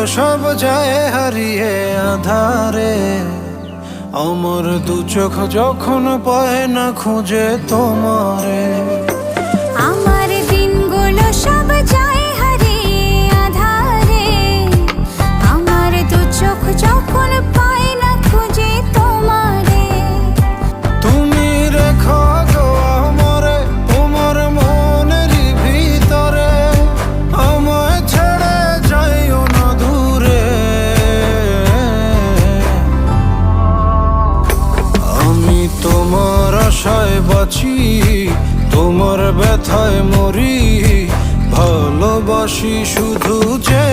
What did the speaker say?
সব যায় হারিয়ে আধারে। আমার দু চোখ যখন পায় না খুঁজে তোমারে। আমার দিনগুলো সব যায় হারিয়ে আঁধারে। আমার দু চোখ যখন পায় না খুঁজে তোমারে। তুমি রেখো গো আমারে তোমার মনেরই ভিতরে, আমায় ছেড়ে যাইও না দূরে। আমি তোমার আশায় বাঁচি, তোমার ব্যথায় মরি, ভালোবাসি শুধু যে